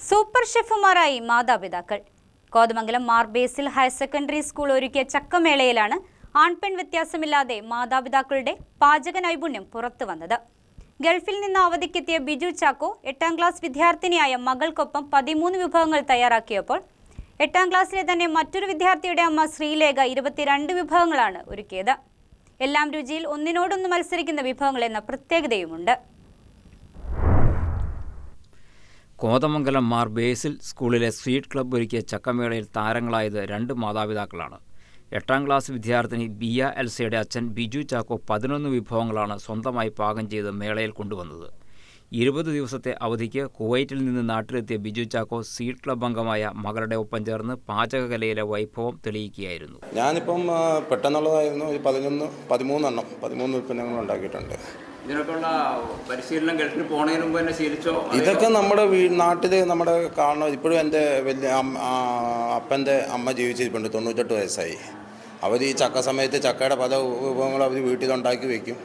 Super ഷെഫുമാരായി മാതാപിതാക്കൾ. കോതമംഗലം മാർ ബേസിൽ higher secondary school ഒരുക്കിയ ചക്കമേളയിലാണ് ആൺപെൺ വ്യത്യാസമില്ലാതെ മാതാപിതാക്കളുടെ പാചക നൈപുണ്യം പുറത്തു വന്നത്. ഗൾഫിൽ നിന്ന് അവധിക്കെത്തിയ ബിജു ചാക്കോ 8ാം ക്ലാസ് വിദ്യാർത്ഥിനിയായ മകൾക്കൊപ്പം 13 വിഭവങ്ങൾ തയ്യാറാക്കിയപ്പോൾ 8ാം ക്ലാസ്സിലെ തന്നെ മറ്റൊരു വിദ്യാർത്ഥിയുടെ അമ്മ ശ്രീലേഖ 22 വിഭവങ്ങളാണ് ഒരുക്കിയത്. എല്ലാം രുചിയിൽ ഒന്നിനോടൊന്ന് മത്സരിക്കുന്ന വിഭവങ്ങൾ എന്ന പ്രത്യേകതയുമുണ്ട്. കോതമംഗലം മാർ ബേസിൽ സ്കൂളിലെ സ്വീറ്റ് ക്ലബ്ബ് ഒരുക്കിയ ചക്കമേളയിൽ താരങ്ങളായത് 2 മാതാപിതാക്കളാണ്. 8ാം ക്ലാസ് വിദ്യാർത്ഥിനി ബിയ എൽസയുടെ അച്ഛൻ ബിജു ചാക്കോ 11 വിഭവങ്ങളാണ് സ്വന്തമായി പാകം ചെയ്ത് മേളയിൽ കൊണ്ടുവന്നത്. 20 ദിവസത്തെ അവധിക്ക് കുവൈറ്റിൽ നിന്ന് നാട്ടിലെത്തിയ ബിജു ചാക്കോ സ്വീറ്റ് ക്ലബ്ബ് അംഗമായ മകളുടെ ഒപ്പം ചേർന്ന് പാചകകലയിലെ വൈഭവം തെളിയിക്കുകയായിരുന്നു. ഞാനിപ്പം പെട്ടെന്നുള്ളതായിരുന്നു 13 ഉൽപ്പന്നങ്ങൾ ഉണ്ടാക്കിയിട്ടുണ്ട്. ഇതിനൊക്കെയുള്ള പരിശീലനം ഗൾഫിൽ പോകുന്നതിന് മുമ്പ് തന്നെ ശീലിച്ചോ? ഇതൊക്കെ നമ്മുടെ നാട്ടിൽ നമ്മുടെ കാണണം. ഇപ്പോഴും എൻ്റെ വലിയ അപ്പൻ്റെ അമ്മ ജീവിച്ചിരിപ്പുണ്ട്, 98 വയസ്സായി. അവർ ഈ ചക്ക സമയത്ത് ചക്കയുടെ പല വിഭവങ്ങളും അവർ വീട്ടിലുണ്ടാക്കി വെക്കും.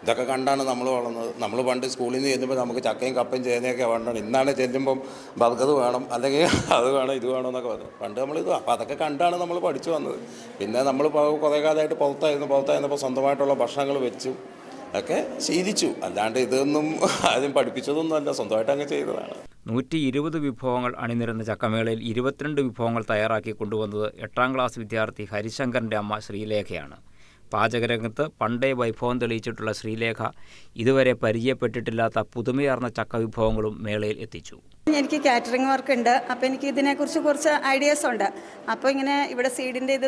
ഇതൊക്കെ കണ്ടാണ് നമ്മൾ വളർന്നത്. നമ്മൾ പണ്ട് സ്കൂളിൽ നിന്ന് ചെല്ലുമ്പോൾ നമുക്ക് ചക്കയും കപ്പയും ചേനയൊക്കെ വേണ്ടതാണ്. ഇന്നാണ് ചെല്ലുമ്പം ബർഗർ വേണം, അല്ലെങ്കിൽ അത് വേണം ഇത് വേണം എന്നൊക്കെ പറഞ്ഞു. പണ്ട് നമ്മളിത് അപ്പോൾ അതൊക്കെ കണ്ടാണ് നമ്മൾ പഠിച്ചു വന്നത്. പിന്നെ നമ്മൾ കുറേ കാലമായിട്ട് പുറത്തായിരുന്നപ്പോൾ സ്വന്തമായിട്ടുള്ള ഭക്ഷണങ്ങൾ വെച്ചു ഒക്കെ ശീലിച്ചു. അല്ലാണ്ട് ഇതൊന്നും ആദ്യം പഠിപ്പിച്ചതൊന്നും അല്ല, സ്വന്തമായിട്ട് അങ്ങ് ചെയ്തതാണ്. 120 വിഭവങ്ങൾ അണിനിരന്ന ചക്കമേളയിൽ 22 വിഭവങ്ങൾ തയ്യാറാക്കി കൊണ്ടുവന്നത് 8ാം ക്ലാസ് വിദ്യാർത്ഥി ഹരിശങ്കറിൻ്റെ അമ്മ ശ്രീലേഖയാണ്. പാചകരംഗത്ത് പണ്ടേ വൈഭവം തെളിയിച്ചിട്ടുള്ള ശ്രീലേഖ ഇതുവരെ പരിചയപ്പെട്ടിട്ടില്ലാത്ത പുതുമയാർന്ന ചക്ക വിഭവങ്ങളും മേളയിൽ എത്തിച്ചു. എനിക്ക് കാറ്ററിംഗ് വർക്ക് ഉണ്ട്. അപ്പോൾ എനിക്ക് ഇതിനെക്കുറിച്ച് കുറച്ച് ഐഡിയാസ് ഉണ്ട്. അപ്പോൾ ഇങ്ങനെ ഇവിടെ സീഡിൻ്റെ ഇത്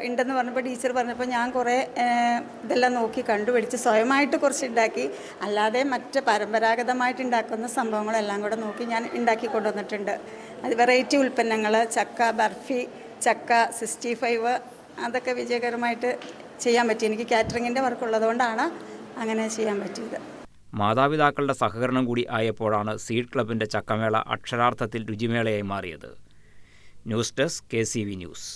ഉണ്ടെന്ന് പറഞ്ഞപ്പോൾ ടീച്ചർ പറഞ്ഞപ്പോൾ ഞാൻ കുറേ ഇതെല്ലാം നോക്കി കണ്ടുപിടിച്ച് സ്വയമായിട്ട് കുറച്ച് ഉണ്ടാക്കി. അല്ലാതെ മറ്റ് പരമ്പരാഗതമായിട്ട് ഉണ്ടാക്കുന്ന സംഭവങ്ങളെല്ലാം കൂടെ നോക്കി ഞാൻ ഉണ്ടാക്കി കൊണ്ടുവന്നിട്ടുണ്ട്. അത് വെറൈറ്റി ഉൽപ്പന്നങ്ങൾ, ചക്ക ബർഫി, ചക്ക 65 അതൊക്കെ വിജയകരമായിട്ട് ചെയ്യാൻ പറ്റി. എനിക്ക് കാറ്ററിങ്ങിൻ്റെ വർക്ക് ഉള്ളതുകൊണ്ടാണ് അങ്ങനെ ചെയ്യാൻ പറ്റിയത്. മാതാപിതാക്കളുടെ സഹകരണം കൂടി ആയപ്പോഴാണ് സീഡ് ക്ലബിൻ്റെ ചക്കമേള അക്ഷരാർത്ഥത്തിൽ രുചിമേളയായി മാറിയത്. News desk KCV news.